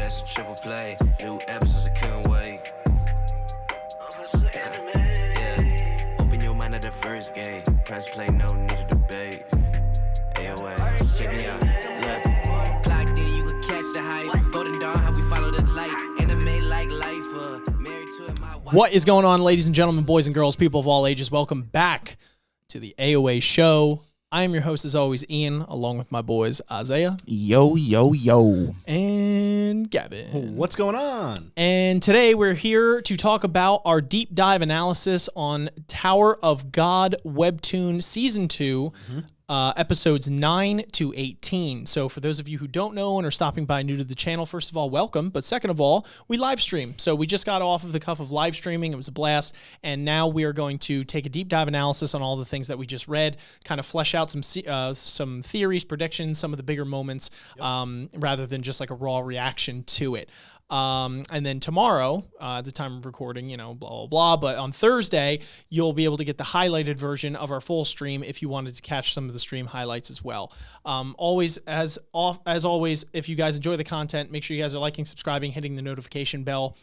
that's a triple play. New episodes, I couldn't wait. Yeah, open your mind at the first gate. Press play, no need to debate. AoA, check me out. Look, clocked in, you can catch the hype. Golden Dawn, how we follow the light. Anime like life, married to it, my wife. What is going on, ladies and gentlemen, boys and girls, people of all ages? Welcome back to the AoA show. I am your host, as always, Ian, along with my boys, Isaiah. Yo. And Gavin. What's going on? And today we're here to talk about our deep dive analysis on Tower of God Webtoon Season 2, episodes 9 to 18. So for those of you who don't know and are stopping by new to the channel, first of all, welcome. But second of all, we live stream. So we just got off of the cuff of live streaming. It was a blast. And now we are going to take a deep dive analysis on all the things that we just read, kind of flesh out some theories, predictions, some of the bigger moments, rather than just like a raw reaction to it. And then tomorrow, at the time of recording, blah, blah, blah. But on Thursday, you'll be able to get the highlighted version of our full stream if you wanted to catch some of the stream highlights as well. As always, if you guys enjoy the content, make sure you guys are liking, subscribing, hitting the notification bell,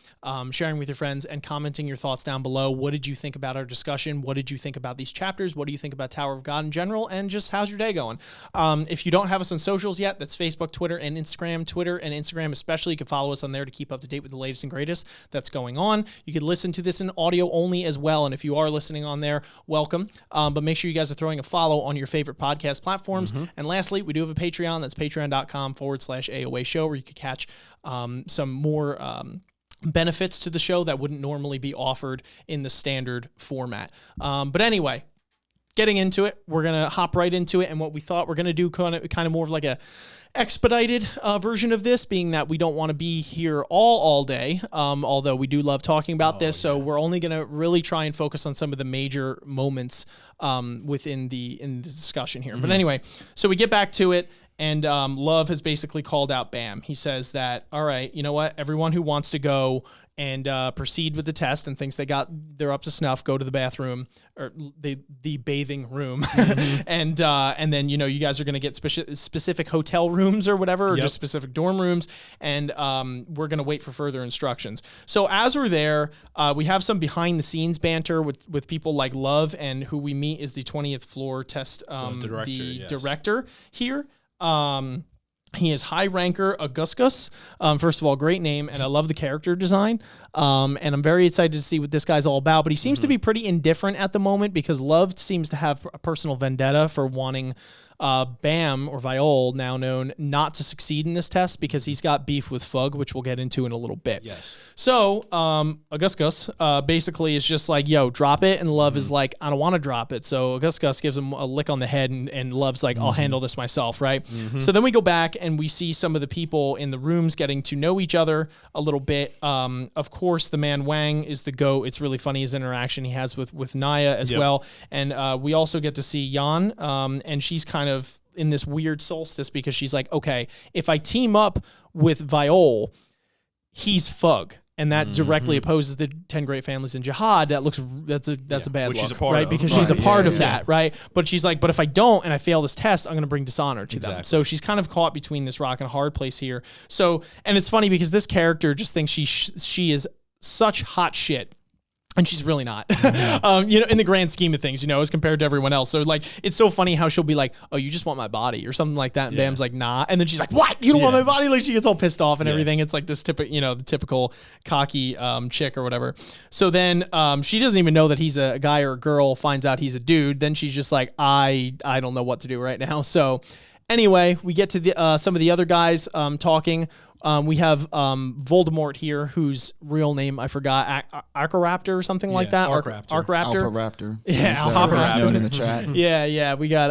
sharing with your friends, and commenting your thoughts down below. What did you think about our discussion? What did you think about these chapters? What do you think about Tower of God in general? And just how's your day going? If you don't have us on socials yet, that's Facebook, Twitter, and Instagram. Twitter and Instagram especially. You can follow us on there to keep up to date with the latest and greatest that's going on. You can listen to this in audio only as well. And if you are listening on there, welcome. But make sure you guys are throwing a follow on your favorite podcast platforms. And lastly, we do have a Patreon. That's patreon.com/AoA show, where you could catch some more benefits to the show that wouldn't normally be offered in the standard format. But anyway, getting into it, we're going to hop right into it. And what we thought we're going to do kind of more of like a expedited version of this, being that we don't want to be here all day, although we do love talking about this. So we're only going to really try and focus on some of the major moments in the discussion here. But anyway, so we get back to it. And Love has basically called out Bam. He says that, all right, you know what? Everyone who wants to go and proceed with the test and thinks they're up to snuff, go to the bathroom or the bathing room. And then, you guys are going to get specific hotel rooms or whatever, or just specific dorm rooms. And we're going to wait for further instructions. So as we're there, we have some behind the scenes banter with people like Love, and who we meet is the 20th floor test, director here. He is High Ranker Augustus. First of all, great name, and I love the character design. And I'm very excited to see what this guy's all about. But he seems to be pretty indifferent at the moment, because Love seems to have a personal vendetta for wanting Bam, or Viole, now known, not to succeed in this test, because he's got beef with Fug, which we'll get into in a little bit. Yes. So Augustus basically is just like, yo, drop it. And Love is like, I don't want to drop it. So Augustus gives him a lick on the head, and Love's like, I'll handle this myself, right? So then we go back and we see some of the people in the rooms getting to know each other a little bit. Of course, the man Wang is the GOAT. It's really funny, his interaction he has with Naya as well. And we also get to see Yan, and she's kind of in this weird solstice, because she's like, okay, if I team up with Viole, he's Fug, and that directly opposes the 10 Great Families in Jihad. That's a bad which look, she's a part right? of. Because she's a part of that, right? But she's like, but if I don't and I fail this test, I'm going to bring dishonor to them. So she's kind of caught between this rock and a hard place here. So, and it's funny because this character just thinks she is such hot shit. And she's really not, in the grand scheme of things, as compared to everyone else. So, like, it's so funny how she'll be like, oh, you just want my body or something like that. And Bam's like, nah. And then she's like, what? You don't want my body? Like, she gets all pissed off and everything. It's like this the typical cocky chick or whatever. So then she doesn't even know that he's a guy or a girl, finds out he's a dude. Then she's just like, I don't know what to do right now. So anyway, we get to some of the other guys talking. We have Voldemort here, whose real name I forgot, Arcraptor or something like that. Arcraptor. Alpha Raptor. Yeah, Alpha Raptor. Known in the chat. Yeah. We got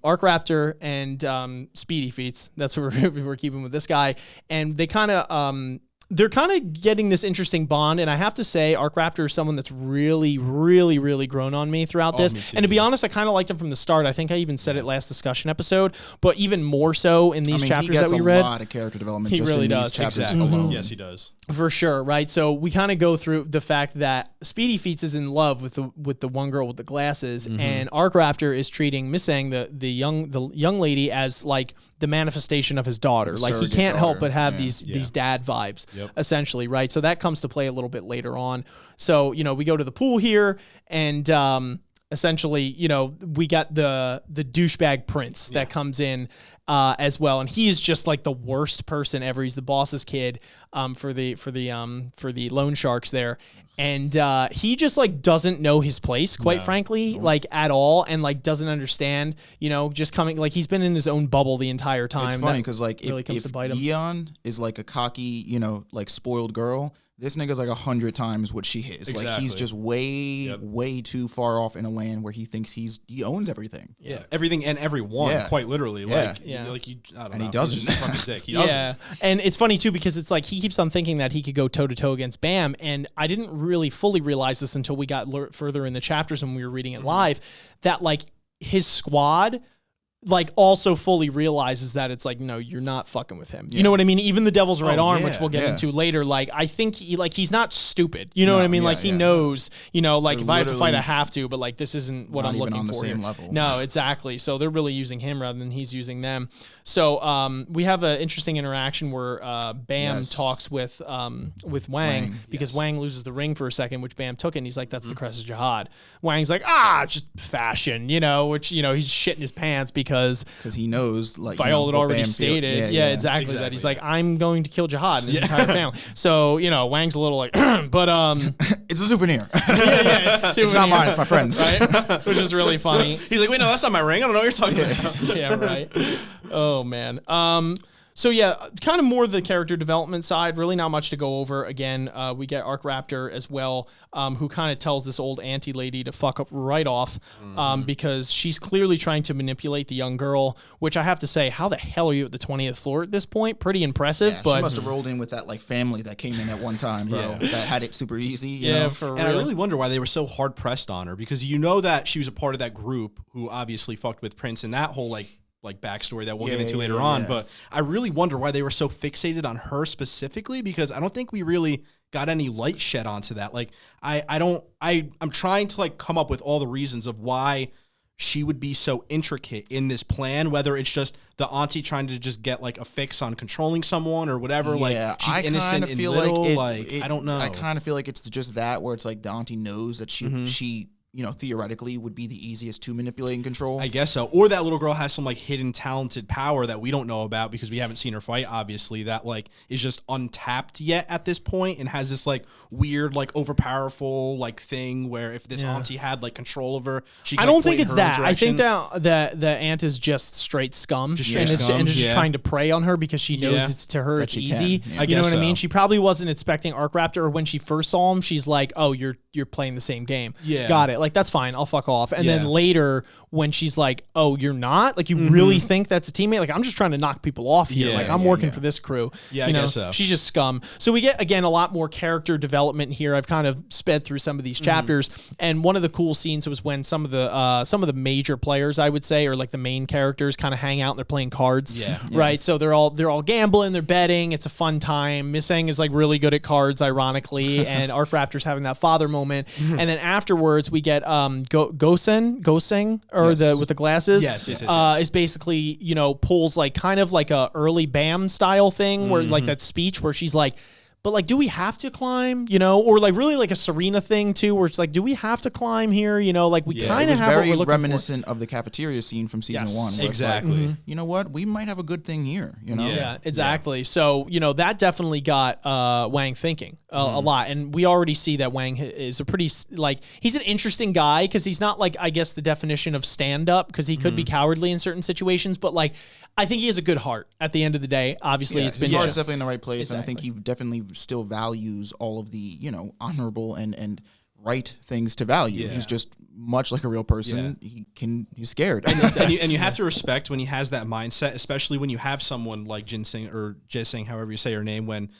Arcraptor and Speedy Feats. That's what we're keeping with this guy. And they kind of they're kind of getting this interesting bond, and I have to say, Arcraptor is someone that's really, really, really grown on me throughout this. Me too, and to be honest, I kind of liked him from the start. I think I even said it last discussion episode, but even more so in these chapters that we read. He gets a lot of character development. He just really in does. These chapters Exactly. alone. Yes, he does. For sure, right? So we kind of go through the fact that Speedy Feats is in love with the one girl with the glasses, and Arcraptor is treating Missang, the young lady, as like the manifestation of his daughter. Like he surrogate can't help daughter. but have Yeah. these dad vibes, Yep. essentially, right? So that comes to play a little bit later on. So we go to the pool here, and essentially, we got the douchebag prince that comes in as well, and he's just like the worst person ever. He's the boss's kid for the loan sharks there, and he just like doesn't know his place, quite frankly, like at all, and like doesn't understand. Just coming like he's been in his own bubble the entire time. It's funny That because like really comes if to bite him. Yeon is like a cocky, like spoiled girl, this nigga's like 100 times what she is. Like he's Exactly. just way too far off in a land where he thinks he owns everything. Yeah, everything and everyone, Yeah. quite literally. Yeah. Like, Yeah. like he, I don't And know. he doesn't. He's just a fucking dick. He doesn't. Yeah, and it's funny too because it's like he keeps on thinking that he could go toe to toe against Bam, and I didn't really fully realize this until we got further in the chapters when we were reading it live, that like his squad like also fully realizes that it's like, no, you're not fucking with him. You know what I mean? Even the Devil's Right Arm, which we'll get into later, like I think he's not stupid. You know what I mean? Like he knows, like if I have to fight, I have to, but like this isn't what I'm even looking on the for same here. level. No, exactly. So they're really using him rather than he's using them. So we have an interesting interaction where Bam talks with Wang because Wang loses the ring for a second, which Bam took it, and he's like, that's the crest of jihad. Wang's like, just fashion, which, he's shitting his pants because he knows like Viole had what already Bam feel- stated, exactly, that he's like, I'm going to kill Jihad and his entire family. So Wang's a little like, but It's a souvenir. it's not mine, it's my friend's. right? Which is really funny. He's like, wait, no, that's not my ring. I don't know what you're talking about. Yeah, right. Oh man. So yeah, kind of more the character development side. Really not much to go over. Again, we get Arcraptor as well, who kind of tells this old auntie lady to fuck up right off, because she's clearly trying to manipulate the young girl. Which I have to say, how the hell are you at the 20th floor at this point? Pretty impressive. Yeah, but she must have rolled in with that like family that came in at one time, bro. Yeah. That had it super easy. You know? for real. And I really wonder why they were so hard pressed on her, because that she was a part of that group who obviously fucked with Prince and that whole like backstory that we'll get into later on. But I really wonder why they were so fixated on her specifically, because I don't think we really got any light shed onto that. Like I'm trying to like come up with all the reasons of why she would be so intricate in this plan, whether it's just the auntie trying to just get like a fix on controlling someone or whatever. Yeah, like she's I innocent kinda in feel little. like I don't know. I kind of feel like it's just that where it's like the auntie knows that she theoretically would be the easiest to manipulate and control. I guess so. Or that little girl has some like hidden talented power that we don't know about because we haven't seen her fight, obviously, that like is just untapped yet at this point and has this like weird, like overpowerful like thing where if this auntie had like control of her, she could, I don't like, think point it's in her own that. I think direction. that the aunt is just straight scum, and straight is scum, just yeah. trying to prey on her because she knows Yeah. it's to her That it's she easy. can, yeah. You know guess what I mean? so. She probably wasn't expecting Arcraptor, or when she first saw him, she's like, "Oh, you're playing the same game." Yeah. Got it. Like that's fine. I'll fuck off. And then Yeah. later when she's like, "Oh, you're not? Like you really think that's a teammate? Like I'm just trying to knock people off here. Yeah, like I'm working for this crew." Yeah, you I know? guess so. She's just scum. So we get again a lot more character development here. I've kind of sped through some of these chapters, and one of the cool scenes was when some of the major players, I would say, or like the main characters, kind of hang out and they're playing cards. Yeah. Right. So they're all gambling, they're betting. It's a fun time. Missang is like really good at cards, ironically, and Arcraptor's having that father moment. And then afterwards, we get Goseng, or Yes. with the glasses. Yes. Is basically pulls like kind of like a early Bam style thing where like that speech where she's like, but like, do we have to climb? Or like really like a Serena thing too, where it's like, do we have to climb here? Like we It kind of was have what very we're looking reminiscent of the cafeteria scene from season Yes, 1. Where exactly. It's like, you know what? We might have a good thing here. You know? for. Yeah, exactly. So that definitely got Wang thinking a lot, and we already see that Wang is a pretty he's an interesting guy because he's not like I guess the definition of stand up because he could be cowardly in certain situations, but like I think he has a good heart at the end of the day. Obviously, Yeah, it's been his heart's definitely in the right place, and I think Exactly. he definitely still values all of the honorable and right things to value. Yeah. He's just much like a real person. He's scared. and you have to respect when he has that mindset, especially when you have someone like Ginseng or Jiseng, however you say her name, when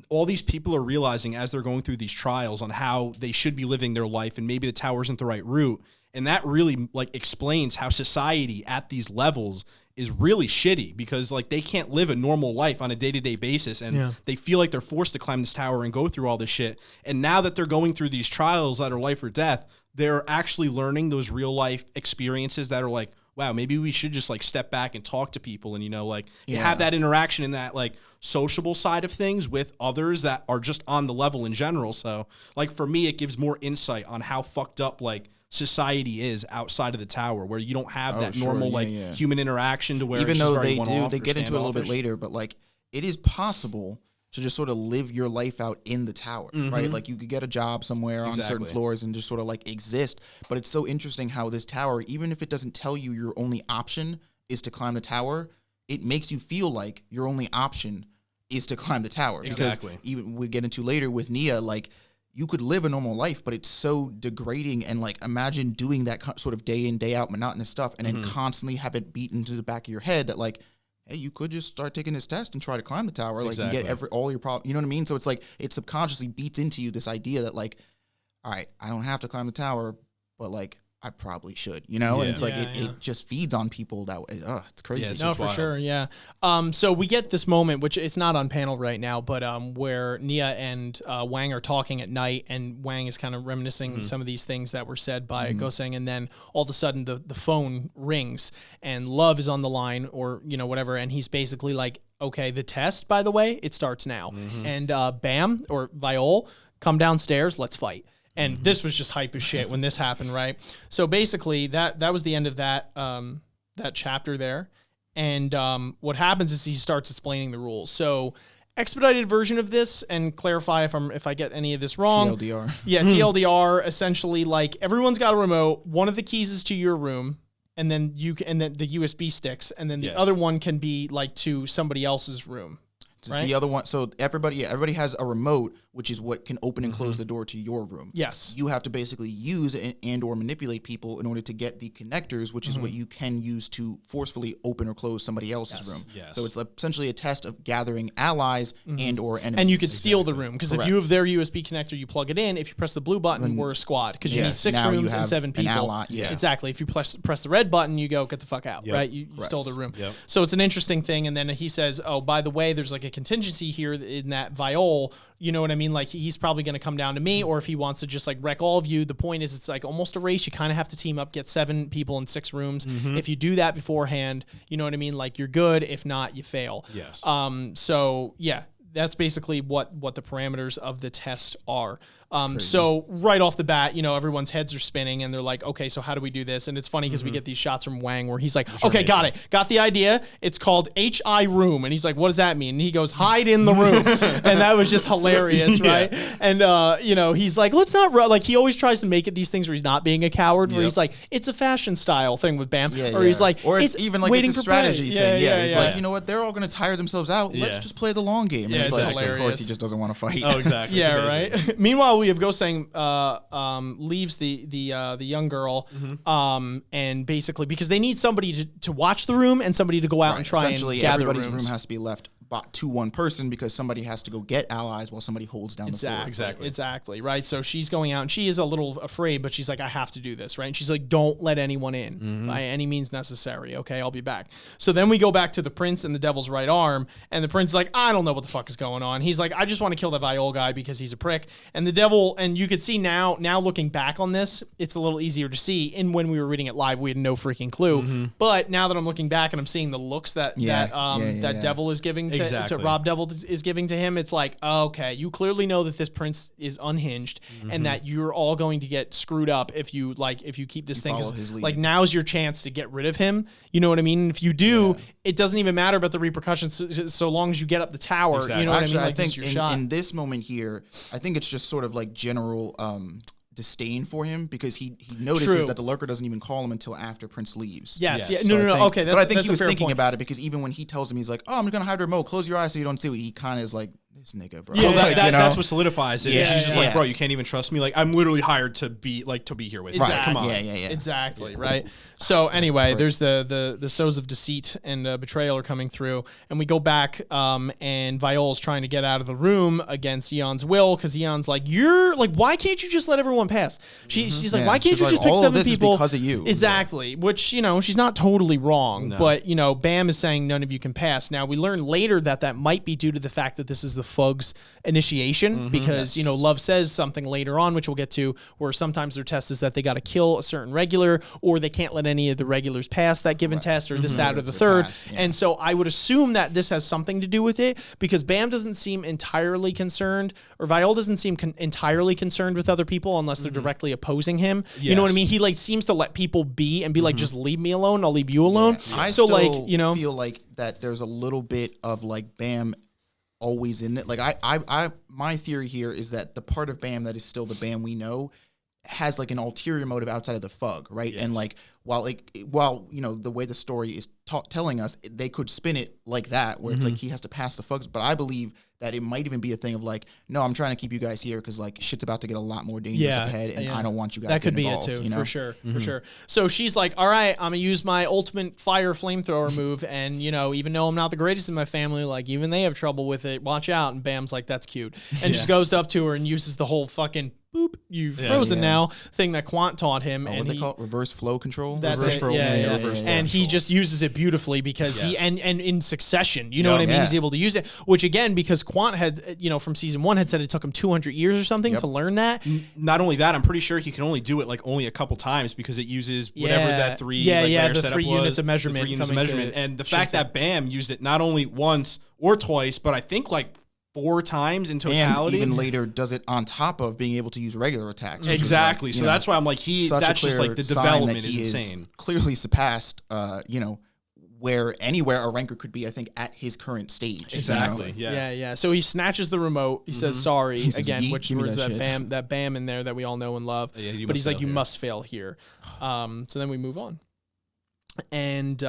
all these people are realizing as they're going through these trials on how they should be living their life, and maybe the tower isn't the right route. And that really like explains how society at these levels is really shitty, because like they can't live a normal life on a day-to-day basis, and they feel like they're forced to climb this tower and go through all this shit. And now that they're going through these trials that are life or death, they're actually learning those real life experiences that are like, wow, maybe we should just like step back and talk to people and, you know, like have that interaction in that like sociable side of things with others that are just on the level in general. So like for me, it gives more insight on how fucked up like society is outside of the tower, where you don't have that normal human interaction to where even it's though just they very they get into it a little bit later, but like it is possible to just sort of live your life out in the tower, right? Like you could get a job somewhere on certain floors and just sort of like exist. But it's so interesting how this tower, even if it doesn't tell you your only option is to climb the tower, it makes you feel like your only option is to climb the tower. Exactly. Because even we get into later with Nia, like you could live a normal life, but it's so degrading. And like, imagine doing that sort of day in, day out monotonous stuff and then constantly have it beat into the back of your head that like, hey, you could just start taking this test and try to climb the tower, like and get all your problems. You know what I mean? So it's like it subconsciously beats into you this idea that like, all right, I don't have to climb the tower, but like I probably should, you know? And it's like it just feeds on people that way. It's crazy. No, for sure, yeah. So we get this moment, which it's not on panel right now, but where Nia and Wang are talking at night, and Wang is kind of reminiscing some of these things that were said by Goseng, and then all of a sudden the phone rings, and Love is on the line, or, you know, whatever, and he's basically like, okay, the test, by the way, it starts now. And Bam, or Viole, come downstairs, let's fight. And this was just hype as shit when this happened, right? So basically, that was the end of that that chapter there. And what happens is he starts explaining the rules. So expedited version of this, and clarify if I get any of this wrong. TLDR. Yeah, TLDR. Essentially, like everyone's got a remote. One of the keys is to your room, and then then the USB sticks, and then the other one can be like to somebody else's room. Right? The other one, so everybody has a remote, which is what can open and close the door to your room. Yes. You have to basically use and or manipulate people in order to get the connectors, which is what you can use to forcefully open or close somebody else's room. Yes. So it's essentially a test of gathering allies and or enemies. And you could steal the room, because if you have their USB connector, you plug it in. If you press the blue button, we're a squad, because you need 6 rooms and 7 people. Ally, Exactly. If you press the red button, you go, get the fuck out, right? You stole the room. Yep. So it's an interesting thing. And then he says, oh, by the way, there's like a contingency here in that Viole, you know what I mean? Like he's probably going to come down to me, or if he wants to just like wreck all of you. The point is, it's like almost a race. You kind of have to team up, get 7 people in 6 rooms. If you do that beforehand, you know what I mean? Like you're good. If not, you fail. Yes. So yeah, that's basically what the parameters of the test are. So right off the bat, you know, everyone's heads are spinning, and they're like, okay, so how do we do this? And it's funny because we get these shots from Wang where he's like, okay, got it. Got the idea. It's called HI room. And he's like, what does that mean? And he goes, hide in the room. And that was just hilarious, right? And, you know, he's like, let's not, like, he always tries to make it these things where he's not being a coward, where he's like, it's a fashion style thing with Bam. Or he's like, or it's even like it's a strategy thing. He's like, you know what? They're all going to tire themselves out. Let's just play the long game. And it's like, hilarious. of course, he just doesn't want to fight. Oh, exactly. Yeah, right. Meanwhile, we have Goseng leaves the young girl, and basically because they need somebody to watch the room and somebody to go out and try and gather everybody's rooms. room has to be left to one person, because somebody has to go get allies while somebody holds down the floor. Exactly, right? So she's going out, and she is a little afraid, but she's like, I have to do this, right? And she's like, don't let anyone in by any means necessary. Okay, I'll be back. So then we go back to the prince and the devil's right arm, and the prince is like, I don't know what the fuck is going on. He's like, I just want to kill that Viole guy because he's a prick. And the devil, and you could see now looking back on this, it's a little easier to see. And when we were reading it live, we had no freaking clue. But now that I'm looking back and I'm seeing the looks that devil is giving to Rob Devil is giving to him, it's like, okay, you clearly know that this prince is unhinged and that you're all going to get screwed up if you keep this thing. Like, now's your chance to get rid of him. You know what I mean? And if you do, it doesn't even matter about the repercussions so long as you get up the tower. You know what I mean? Like, I think in this moment here, I think it's just sort of like general disdain for him, because he notices that the lurker doesn't even call him until after Prince leaves. Yes. So No. Okay, but I think he was thinking about it, because even when he tells him, he's like, "Oh, I'm going to hide the remote. Close your eyes so you don't see it." He kind of is like, this nigga, bro. Well, Like, that's what solidifies it. Yeah. She's just Yeah. like, bro, you can't even trust me. Like, I'm literally hired to be here with you. Exactly. Come on. Yeah. Exactly, right? So anyway, there's the sows of deceit and betrayal are coming through, and we go back, and Viole's trying to get out of the room against Eon's will, because Eon's like, you're like, why can't you just let everyone pass? She's like, why can't She's you like, just pick all of 7 this is people? because of you. Exactly, which, she's not totally wrong, but, Bam is saying none of you can pass. Now, we learn later that might be due to the fact that this is the Fug's initiation, because, Love says something later on, which we'll get to, where sometimes their test is that they got to kill a certain regular, or they can't let any of the regulars pass that given test, or this, that, or the third. And so I would assume that this has something to do with it, because Bam doesn't seem entirely concerned, or Viole doesn't seem entirely concerned with other people unless they're directly opposing him. You know what I mean? He seems to let people be and be like, just leave me alone. I'll leave you alone. I so still feel like that there's a little bit of Bam always in it. Like I my theory here is that the part of Bam that is still the Bam we know has an ulterior motive outside of the Fug, right? Yes. And while the way the story is telling us, they could spin it like that, where it's he has to pass the Fugs. But I believe that it might even be a thing of no, I'm trying to keep you guys here because shit's about to get a lot more dangerous ahead, and I don't want you guys. That could be involved, it too, for sure, for sure. So she's like, all right, I'm gonna use my ultimate fire flamethrower move, and even though I'm not the greatest in my family, even they have trouble with it. Watch out! And Bam's like, that's cute, and just goes up to her and uses the whole fucking boop, you frozen now thing that Quant taught him. And what they call it? Reverse flow control? That's reverse it. flow. And he just uses it beautifully because he and in succession, you know what I mean? He's able to use it, which again, because Quant had, from season 1 had said it took him 200 years or something to learn that. Not only that, I'm pretty sure he can only do it only a couple times because it uses whatever that 3 layer the setup 3 was, units of measurement. The 3 units of measurement. And the fact that Bam used it not only once or twice, but I think 4 times in totality. And even later does it on top of being able to use regular attacks. Exactly. So that's why I'm that's just the development is insane. Clearly surpassed, where anywhere a ranker could be, I think, at his current stage. Exactly. Yeah. So he snatches the remote. He says sorry again, which was that Bam in there that we all know and love. But he's like, you must fail here. So then we move on. And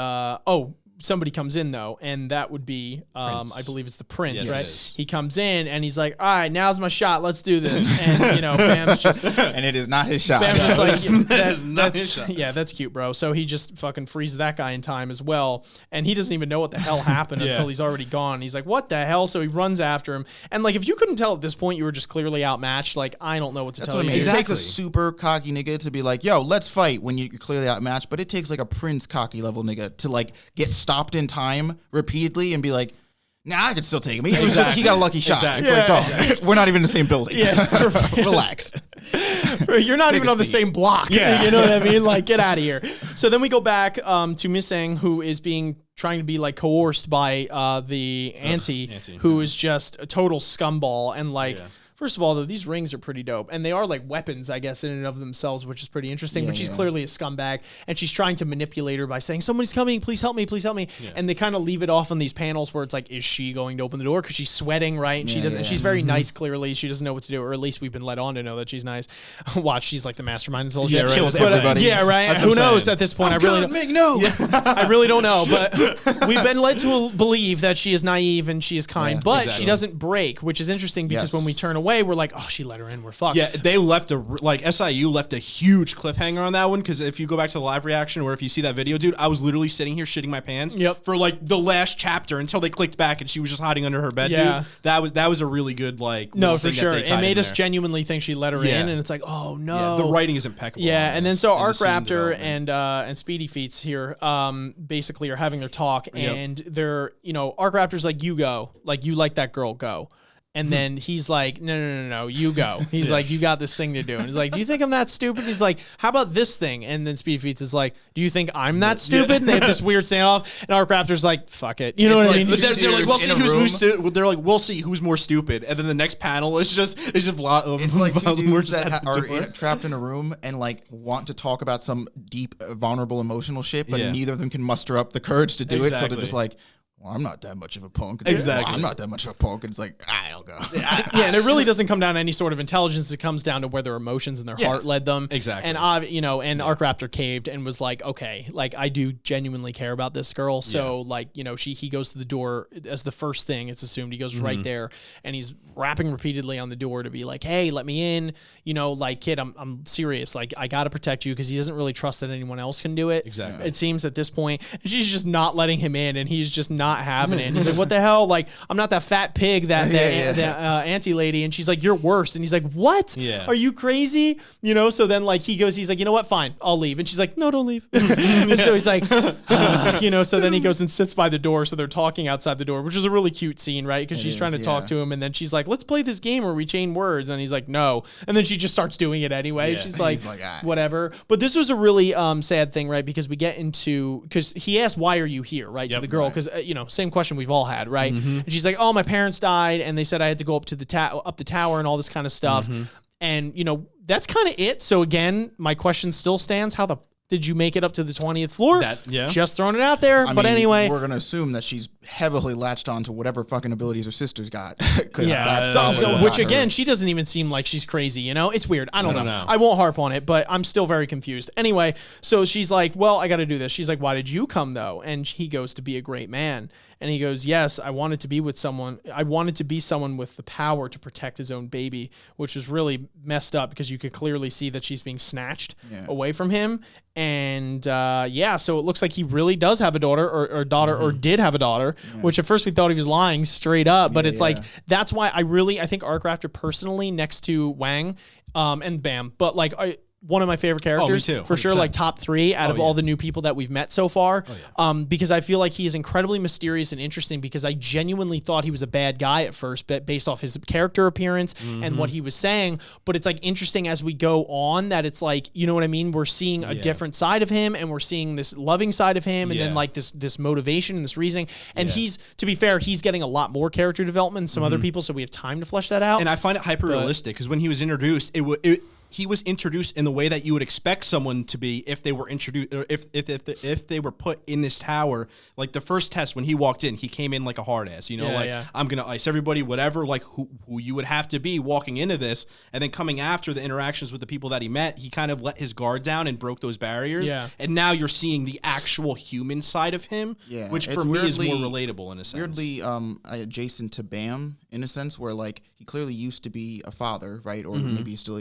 somebody comes in though, and that would be I believe it's the prince, right? He comes in and he's like, all right, now's my shot, let's do this. And Bam's just and it is not his shot. Bam's just that's cute, bro. So he just fucking freezes that guy in time as well, and he doesn't even know what the hell happened until he's already gone. He's like, what the hell? So he runs after him, and if you couldn't tell at this point, you were just clearly outmatched. I don't know what to tell you. It takes a super cocky nigga to be like, yo, let's fight when you're clearly outmatched, but it takes a prince cocky level nigga to get stopped in time repeatedly and be like, nah, I can still take him. It was just he got a lucky shot. It's dog, we're not even in the same building. Relax. You're not even on the same block. Yeah. You know what I mean? Get out of here. So then we go back to Missang, who is trying to be coerced by the auntie, who is just a total scumball and First of all, though, these rings are pretty dope, and they are weapons, I guess, in and of themselves, which is pretty interesting. But she's clearly a scumbag, and she's trying to manipulate her by saying, "Somebody's coming, please help me, please help me." Yeah. And they kind of leave it off on these panels where it's is she going to open the door because she's sweating, right? And she doesn't. And she's very nice. Clearly, she doesn't know what to do, or at least we've been led on to know that she's nice. Watch, she's the mastermind. This whole shit kills everybody. Yeah, right. Who knows at this point? I really don't. I really don't know, but we've been led to believe that she is naive and she is kind, but she doesn't break, which is interesting because when we turn away, we're like, oh, she let her in, we're fucked. Yeah, they left SIU left a huge cliffhanger on that one, because if you go back to the live reaction or if you see that video, dude, I was literally sitting here shitting my pants for the last chapter until they clicked back and she was just hiding under her bed. Dude. That was a really good no, for sure. It made us genuinely think she let her in, and it's oh no. Yeah, the writing is impeccable. Yeah, and then so Arcraptor and Speedy Feats here basically are having their talk, and they're Arcraptor's you go, you like that girl, go. And then he's like, no, you go. He's like, you got this thing to do. And he's like, do you think I'm that stupid? He's like, how about this thing? And then Speed Feats is like, do you think I'm that stupid? And they have this weird standoff. And Arcraptor's like, fuck it. You know what I mean? But they're like, we'll see who's more stupid. They're like, we'll see who's more stupid. And then the next panel is just it's like two dudes that are trapped in a room and want to talk about some deep, vulnerable, emotional shit, but neither of them can muster up the courage to do it. So they're just like, well, I'm not that much of a punk. Exactly. Well, I'm not that much of a punk. And it's like, I'll go. Yeah, and it really doesn't come down to any sort of intelligence. It comes down to where their emotions and their heart led them. Exactly. And Arcraptor caved and was like, okay, like I do genuinely care about this girl. So like, he goes to the door as the first thing. It's assumed he goes right there, and he's rapping repeatedly on the door to be like, hey, let me in. Like, kid, I'm serious. Like, I gotta protect you, because he doesn't really trust that anyone else can do it. Exactly. It seems at this point, and she's just not letting him in, and he's just not having it. And he's like, what the hell? Like, I'm not that fat pig that auntie lady. And she's like, you're worse. And he's like, what? Yeah. Are you crazy? So then like he's like, you know what? Fine, I'll leave. And she's like, no, don't leave. And so he's like, so then he goes and sits by the door. So they're talking outside the door, which is a really cute scene, right? Because she's trying to talk to him. And then she's like, let's play this game where we chain words. And he's like, no. And then she just starts doing it anyway. Yeah. She's like, "Ah." whatever. But this was a really sad thing, right? Because we get into, because he asked, why are you here, right? To the girl. Because, same question we've all had, right? And she's like, oh, my parents died, and they said I had to go up to the tower and all this kind of stuff. And, that's kind of it. So again, my question still stands. How the did you make it up to the 20th floor? Just throwing it out there. But anyway, we're going to assume that she's heavily latched on to whatever fucking abilities her sister's got. Which again, she doesn't even seem like she's crazy. It's weird. I don't know. I won't harp on it, but I'm still very confused. Anyway, so she's like, well, I got to do this. She's like, why did you come though? And he goes, to be a great man. And he goes, yes, I wanted to be with someone. I wanted to be someone with the power to protect his own baby, which was really messed up, because you could clearly see that she's being snatched away from him. And so it looks like he really does have a daughter or daughter or did have a daughter, which at first we thought he was lying straight up. But it's like, that's why I think Arcraptor personally, next to Wang and Bam, but like one of my favorite characters, me too, for sure, like top 3 out of all the new people that we've met so far. Because I feel like he is incredibly mysterious and interesting, because I genuinely thought he was a bad guy at first, but based off his character appearance and what he was saying. But it's like interesting as we go on that it's like, you know what I mean? We're seeing a different side of him, and we're seeing this loving side of him, and then like this motivation and this reasoning. And he's, to be fair, he's getting a lot more character development than some other people, so we have time to flesh that out. And I find it hyper realistic, because when he was introduced, he was introduced in the way that you would expect someone to be if they were introduced, or if they were put in this tower. Like the first test, when he walked in, he came in like a hard ass, I'm gonna ice everybody, whatever, like who you would have to be walking into this. And then coming after the interactions with the people that he met, he kind of let his guard down and broke those barriers. And now you're seeing the actual human side of him, which for me is more relatable in a sense. Weirdly adjacent to Bam, in a sense, where like he clearly used to be a father, right? Or maybe he's still,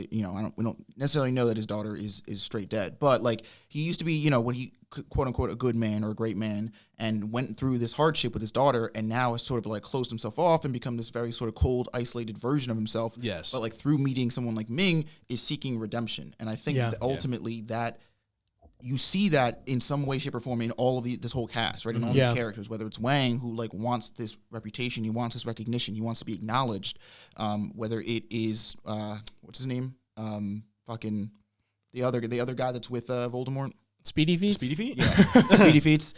we don't necessarily know that his daughter is straight dead, but like he used to be, when he quote unquote a good man or a great man, and went through this hardship with his daughter, and now has sort of like closed himself off and become this very sort of cold, isolated version of himself. Yes. But like through meeting someone like Ming, is seeking redemption. And I think that ultimately that you see that in some way, shape, or form in all of this whole cast, right? In all these characters, whether it's Wang, who like wants this reputation, he wants this recognition, he wants to be acknowledged. Whether it is what's his name? Fucking the other guy that's with Voldemort. Speedy Feats? Speedy Feet? Yeah. Speedy Feats.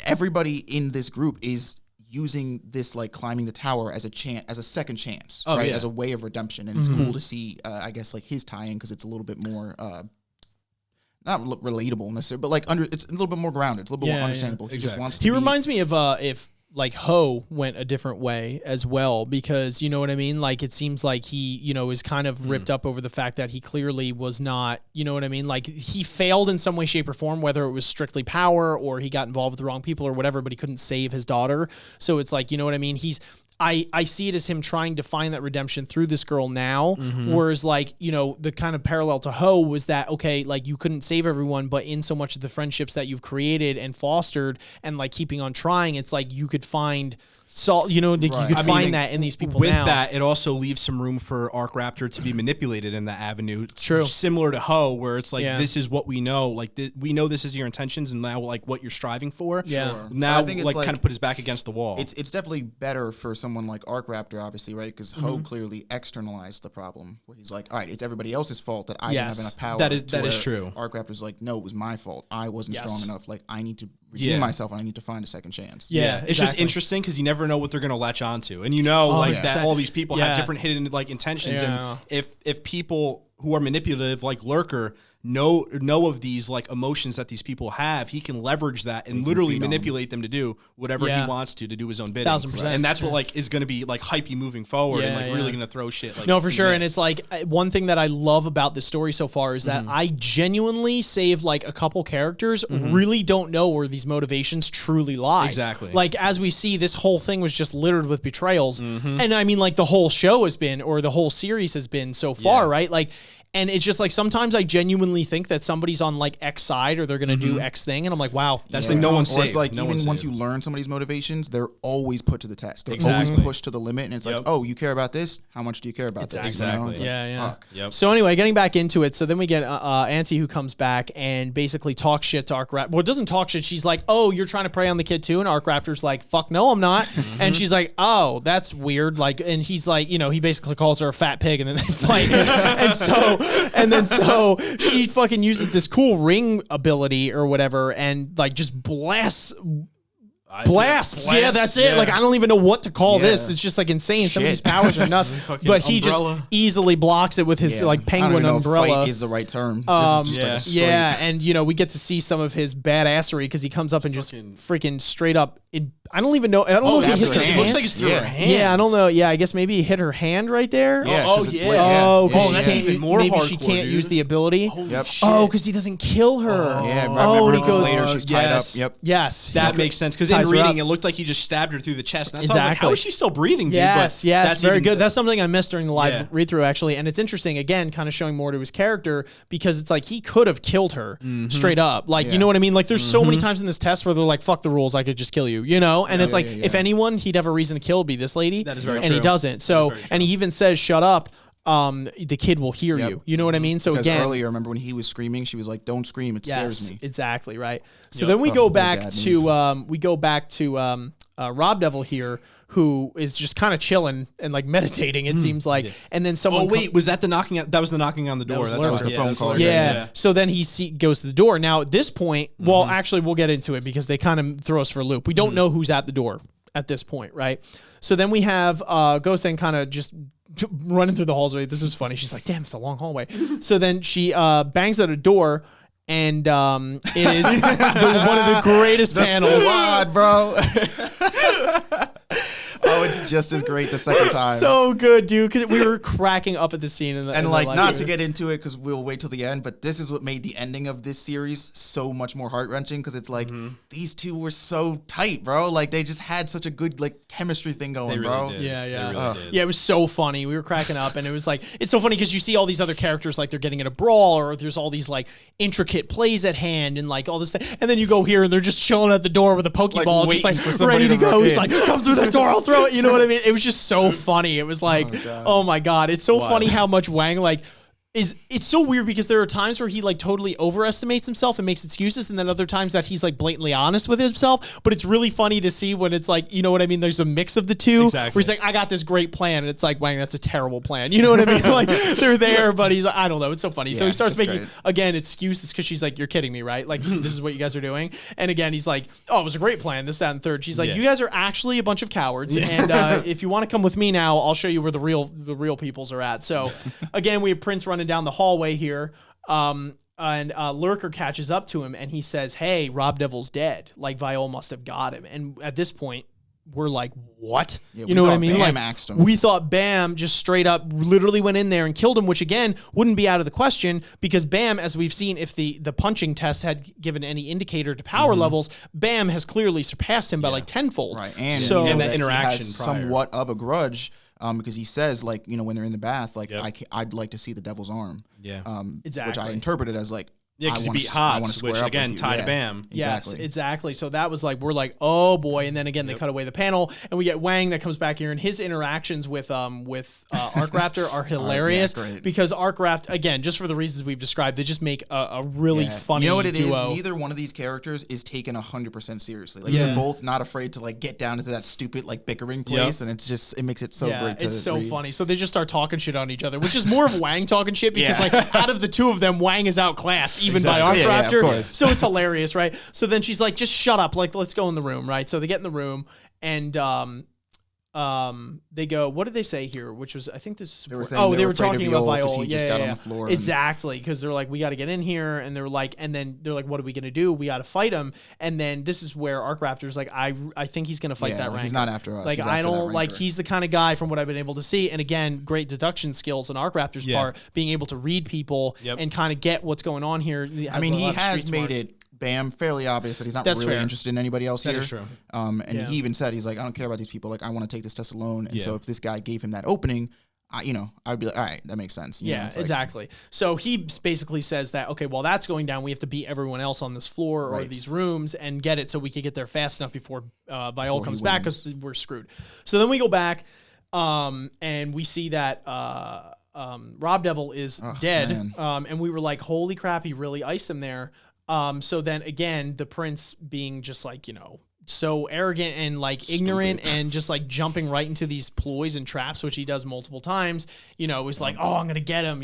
Everybody in this group is using this like climbing the tower as a second chance, right? As a way of redemption. And it's cool to see, I guess, like his tie-in, because it's a little bit more not relatable necessarily, but like it's a little bit more grounded. It's a little bit more understandable. He just wants to He reminds me of if like Ho went a different way as well, because you know what I mean? Like it seems like he, is kind of ripped up over the fact that he clearly was not, you know what I mean? Like he failed in some way, shape, or form, whether it was strictly power or he got involved with the wrong people or whatever, but he couldn't save his daughter. So it's like, you know what I mean? I see it as him trying to find that redemption through this girl now, whereas like, the kind of parallel to Ho was that, okay, like you couldn't save everyone, but in so much of the friendships that you've created and fostered and like keeping on trying, it's like you could find you could find that in these people with now. that, it also leaves some room for Arcraptor to be manipulated in that avenue. True. Similar to Ho, where it's like, this is what we know. Like, we know this is your intentions, and now, like, what you're striving for. Yeah. Sure. Now, I think it's like, kind of put his back against the wall. It's definitely better for someone like Arcraptor, obviously, right? Because Ho clearly externalized the problem, where he's like, all right, it's everybody else's fault that I didn't have enough power. That is true. Arcraptor's like, no, it was my fault. I wasn't strong enough. Like, I need to redeem myself, and I need to find a second chance. Yeah. It's just interesting, because you never know what they're going to latch onto, and that all these people have different hidden like intentions, and if people who are manipulative like Lurker know of these like emotions that these people have, he can leverage that and literally manipulate them to do whatever he wants to do his own bidding. 1000%. And that's what like is going to be like hypey moving forward and like really going to throw shit. Like, no, for sure. And it's like one thing that I love about this story so far is that I genuinely, save like a couple characters, really don't know where these motivations truly lie. Exactly. Like as we see, this whole thing was just littered with betrayals. And I mean, like the whole show has been, or the whole series has been so far, right? Like, and it's just like sometimes I genuinely think that somebody's on like X side or they're going to do X thing. And I'm like, wow. That's the no one's Or safe. it's like No even once safe. you learn somebody's motivations, they're always put to the test. They're Exactly. always pushed to the limit. And it's like, oh, you care about this? How much do you care about this? Exactly. It's like, Yeah. fuck. Yep. So anyway, getting back into it. So then we get Auntie who comes back and basically talks shit to Arcraptor. Well, doesn't talk shit. She's like, oh, you're trying to prey on the kid too? And Arcraptor's like, fuck no, I'm not. And she's like, oh, that's weird. Like, and he's like, you know, he basically calls her a fat pig and then they fight. So she fucking uses this cool ring ability or whatever and like just blasts. Yeah, that's it. Like, I don't even know what to call this. It's just like insane. Some of these powers are nuts. But he umbrella. just easily blocks it with his like penguin I don't even know umbrella. if fight is the right term. This is just like a straight- And you know, we get to see some of his badassery because he comes up and just freaking straight up. I don't even know. I don't know if he hits her her hand. hand. It looks like it's through her hand. Yeah, I don't know. Yeah, I guess maybe he hit her hand right there. Yeah, Oh, 'cause it's yeah. like- Oh, Oh, that's she can't even u- more maybe she hardcore, can't dude. use the ability. Yep. Oh, because he doesn't kill her. Yeah, Oh, remember he goes. later she's tied yes. up. Yep. Yes, That makes sense because in Ties her reading up. it looked like he just stabbed her through the chest. That's exactly. Like, how is she still breathing, dude? Yes, But yes, that's very even- good. That's something I missed during the live Yeah. read through actually, and it's interesting again, kind of showing more to his character because it's like he could have killed her straight up. Like you know what I mean? Like there's so many times in this test where they're like, "Fuck the rules, I could just kill you," you know? And it's like if anyone he'd have a reason to kill, it'd be this lady. That is very and he true. doesn't. So and he even says, "Shut up." The kid will hear you. You know what I mean? So Because again, earlier, remember when he was screaming, she was like, "Don't scream, it scares me." exactly right. So then we go what a back dad to Rob Devil here, who is just kind of chilling and like meditating. It seems like, and then someone. Oh wait, was that the knocking? That was the knocking on the door. was That's Lurker. right. the phone that's call. right. Yeah. So then he goes to the door. Now at this point, well, actually, we'll get into it because they kind of throw us for a loop. We don't know who's at the door at this point, right? So then we have Gosen kind of just running through the hallway. This is funny. She's like, "Damn, it's a long hallway." So then she bangs at a door. And it is one of the greatest panels. Squad, bro. Oh, it's just as great the second time. So good, dude. Because we were cracking up at the scene. And like, not to get into it because we'll wait till the end, but this is what made the ending of this series so much more heart wrenching because it's like these two were so tight, bro. Like they just had such a good like chemistry thing going, They really bro. did. Yeah, yeah. They really did. Yeah, it was so funny. We were cracking up, and it was like, it's so funny because you see all these other characters, like they're getting in a brawl, or there's all these like intricate plays at hand, and like all this thing. And then you go here, and they're just chilling at the door with a Pokeball, just waiting like for somebody ready to to go. run He's in. like, come through that door, I'll throw it. You know what I mean? It was just so funny. It was like, oh my God. It's so funny how much Wang like it's so weird because there are times where he like totally overestimates himself and makes excuses, and then other times that he's like blatantly honest with himself. But it's really funny to see when it's like, you know what I mean? There's a mix of the two. Exactly. Where he's like, I got this great plan, and it's like, Wang, that's a terrible plan. You know what I mean? Like they're there, but he's like, I don't know. It's so funny. So he starts it's making great. again excuses because she's like, you're kidding me, right? Like this is what you guys are doing. And again, he's like, oh, it was a great plan. This, that, and third. She's like, Yeah. you guys are actually a bunch of cowards, and if you want to come with me now, I'll show you where the real peoples are at. So again, we have Prince running down the hallway here. And Lurker catches up to him and he says, hey, Rob Devil's dead. Like Viole must have got him. And at this point, we're like, what? Yeah, you we know what I thought mean? Bam Like, axed him. we thought Bam just straight up literally went in there and killed him, which again wouldn't be out of the question because Bam, as we've seen, if the punching test had given any indicator to power levels, Bam has clearly surpassed him by like tenfold. Right, and so you know And that that he interaction has prior. somewhat of a grudge because he says like when they're in the bath like Yep. I'd like to see the devil's arm. Yeah. Which Exactly. I interpreted as like Yeah, because I he wanna beat s- I wanna Hots, square which up again with you. tied Yeah. to Bam. Exactly. Yes, exactly. So that was like, we're like, oh boy. And then again, they cut away the panel and we get Wang that comes back here and his interactions with Arcraptor are hilarious great. because Arcraptor, again, just for the reasons we've described, they just make a really Yeah. funny You know what it is? duo. Neither one of these characters is taken 100% seriously. Like Yeah. they're both not afraid to like get down into that stupid like bickering place, and it makes it so great. It's so read. funny. So they just start talking shit on each other, which is more of Wang talking shit because like out of the two of them, Wang is outclassed even by Exactly. Yeah, Arcraptor. of course. So it's hilarious, right? So then she's like, just shut up. Like, let's go in the room, right? So they get in the room and they go, what did they say here? Which was, I think this is, They were saying they were afraid of talking about Viole 'cause Viole. he just got on the floor and- Exactly. Cause they're like, we got to get in here. And they're like, and then they're like, what are we going to do? We got to fight him. And then this is where Arcraptor's like, I think he's going to fight that like, rancor. he's not after us. Like, He's I after that don't like, rancor. he's the kind of guy from what I've been able to see. And again, great deduction skills on Arcraptor's part, being able to read people and kind of get what's going on here. I mean, he has made it Bam fairly obvious that he's not really interested in anybody else here. That is true. And he even said, he's like, I don't care about these people. Like, I want to take this test alone. And so if this guy gave him that opening, I'd be like, all right, that makes sense. You know, it's like, exactly. So he basically says that, okay, well, that's going down. We have to beat everyone else on this floor or these rooms and get it so we can get there fast enough before Viole comes back, because we're screwed. So then we go back and we see that Rob Devil is dead. And we were like, holy crap, he really iced him there. So then again, the prince being just like, so arrogant and like ignorant and just like jumping right into these ploys and traps, which he does multiple times, is like, oh, I'm going to get him,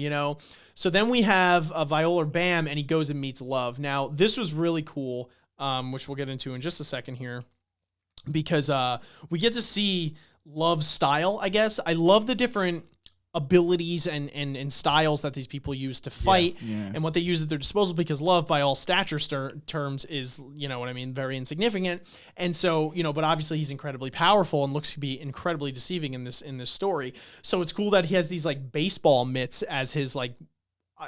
So then we have Viole or Bam, and he goes and meets Love. Now, this was really cool, which we'll get into in just a second here, because we get to see Love's style, I guess. I love the different abilities and styles that these people use to fight and what they use at their disposal, because Love, by all stature terms, is, very insignificant. And so, but obviously he's incredibly powerful and looks to be incredibly deceiving in this story. So it's cool that he has these like baseball mitts as his like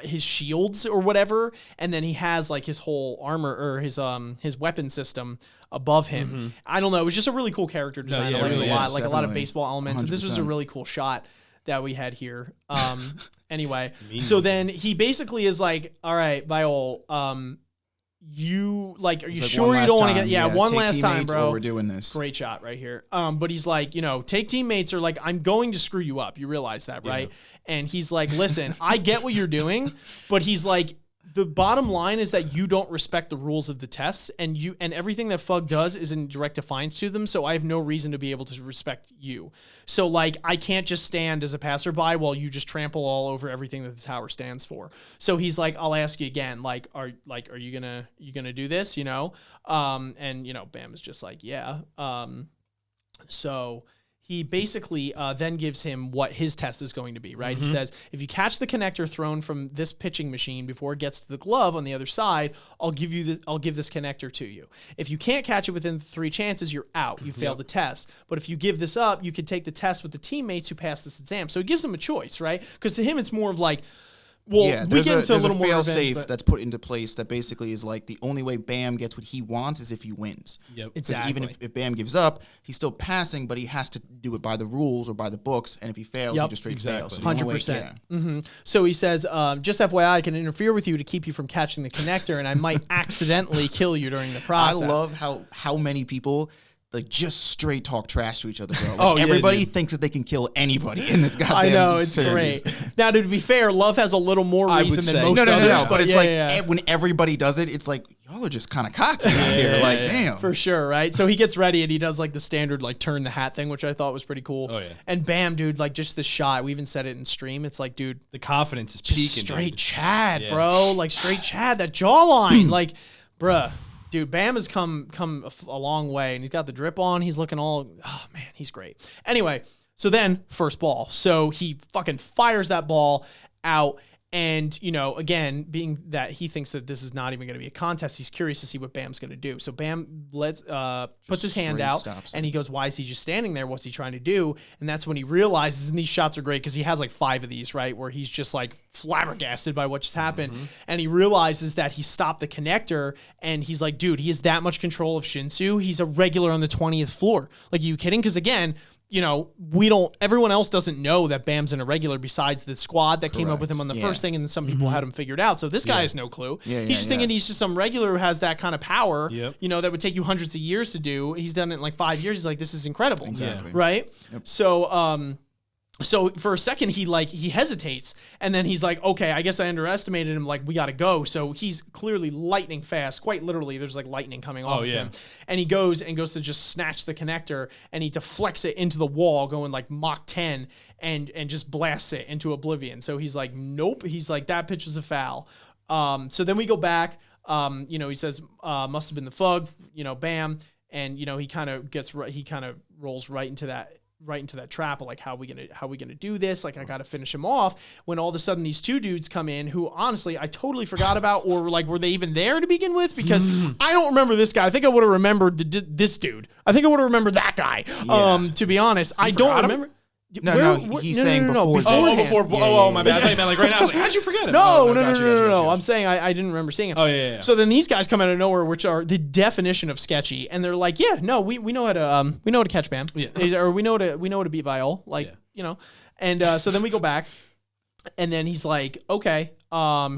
his shields or whatever, and then he has like his whole armor or his weapon system above him. I don't know, it was just a really cool character design. I like it a lot, like a lot of baseball elements. And this was a really cool shot that we had here. Anyway, so then he basically is like, all right, Viole, you like, are you sure you don't want to get, one last time, bro. We're doing this. Great shot right here. But he's like, take teammates, or like, I'm going to screw you up. You realize that, right? And he's like, listen, I get what you're doing, but he's like, the bottom line is that you don't respect the rules of the tests, and everything that Fug does is in direct defiance to them. So I have no reason to be able to respect you. So like, I can't just stand as a passerby while you just trample all over everything that the tower stands for. So he's like, I'll ask you again, like, are you gonna do this? And Bam is just like, yeah. So he basically then gives him what his test is going to be, right? He says, if you catch the connector thrown from this pitching machine before it gets to the glove on the other side, I'll give this connector to you. If you can't catch it within 3 chances, you're out. You failed the test. But if you give this up, you can take the test with the teammates who pass this exam. So it gives him a choice, right? Because to him, it's more of like, well, we get into a little more fail revenge, safe that's put into place that basically is like the only way Bam gets what he wants is if he wins. Yep. Exactly. Even if Bam gives up, he's still passing, but he has to do it by the rules or by the books. And if he fails, he just straight fails. So 100%. So he says, just FYI, I can interfere with you to keep you from catching the connector, and I might accidentally kill you during the process. I love how many people like just straight talk trash to each other, bro. Like, everybody thinks that they can kill anybody in this goddamn I know, it's series. great. Now, to be fair, Love has a little more reason than most others. No. But it's when everybody does it, it's like, y'all are just kind of cocky out here. Like, damn. For sure, right? So he gets ready and he does like the standard like turn the hat thing, which I thought was pretty cool. Oh, yeah. And bam, dude, like just the shot. We even said it in stream. It's like, dude. The confidence is just peaking. Straight Chad, bro. Like straight Chad. That jawline. Like, bruh. Dude, Bam has come a long way, and he's got the drip on. He's looking all, oh, man, he's great. Anyway, so then first ball. So he fucking fires that ball out. And, again, being that he thinks that this is not even going to be a contest, he's curious to see what Bam's going to do. So Bam puts his hand out, and he goes, why is he just standing there? What's he trying to do? And that's when he realizes, and these shots are great because he has like 5 of these, right, where he's just like flabbergasted by what just happened. And he realizes that he stopped the connector, and he's like, dude, he has that much control of Shinsu. He's a regular on the 20th floor. Like, are you kidding? Because, again, everyone else doesn't know that Bam's an irregular besides the squad that came up with him on the first thing, and then some people had him figured out. So this guy has no clue. He's just thinking he's just some regular who has that kind of power, that would take you hundreds of years to do. He's done it in like 5 years. He's like, this is incredible. Exactly. Right? Yep. So for a second, he hesitates, and then he's like, okay, I guess I underestimated him. Like, we got to go. So he's clearly lightning fast, quite literally. There's like lightning coming off of him. And he goes to just snatch the connector, and he deflects it into the wall, going like Mach 10, and just blasts it into oblivion. So he's like, nope. He's like, that pitch was a foul. So then we go back. He says, must have been the Fug, Bam. And, he kind of rolls right into that right into that trap of like, how we gonna do this? Like, I got to finish him off, when all of a sudden these two dudes come in who honestly I totally forgot about, or like, were they even there to begin with? Because I don't remember this guy. I think I would have remembered this dude. I think I would have remembered that guy. To be honest, I don't remember. He's saying before. Oh, my bad. I thought you meant like right now. I was like, how'd you forget him? No. I'm saying I didn't remember seeing him. Oh, yeah. So then these guys come out of nowhere, which are the definition of sketchy, and they're like, yeah, no, we know how to catch Bam, or we know how to beat Viole, like and so then we go back. And then he's like, okay.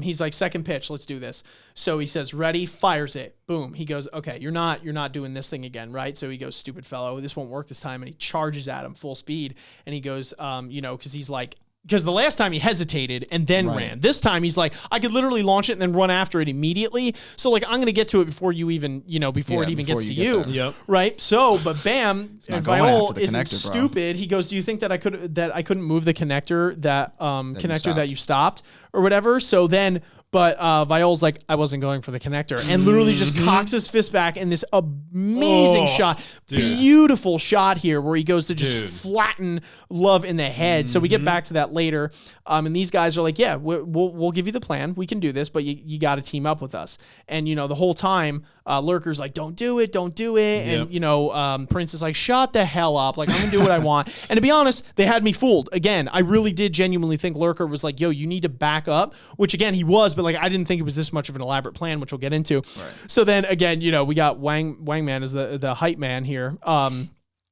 He's like, second pitch, let's do this. So he says, ready, fires it. Boom. He goes, okay, you're not doing this thing again, right? So he goes, stupid fellow, this won't work this time. And he charges at him full speed. And he goes, because he's like, because the last time he hesitated and then ran. This time he's like, I could literally launch it and then run after it immediately. So like, I'm going to get to it before you even, before it even gets to you. Yep. Right. So, but Bam, and Viole isn't stupid. He goes, do you think that I couldn't move the connector that you stopped or whatever? So then, but Viole's like, I wasn't going for the connector, and literally just cocks his fist back in this amazing shot. Beautiful shot here where he goes to just flatten Love in the head. So we get back to that later. And these guys are like, yeah, we'll give you the plan. We can do this, but you got to team up with us. And, the whole time, Lurker's like, don't do it. Yep. And, Prince is like, shut the hell up. Like, I'm going to do what I want. And to be honest, they had me fooled. Again, I really did genuinely think Lurker was like, yo, you need to back up, which again, he was, but like, I didn't think it was this much of an elaborate plan, which we'll get into. Right. So then again, we got Wangman as the hype man here.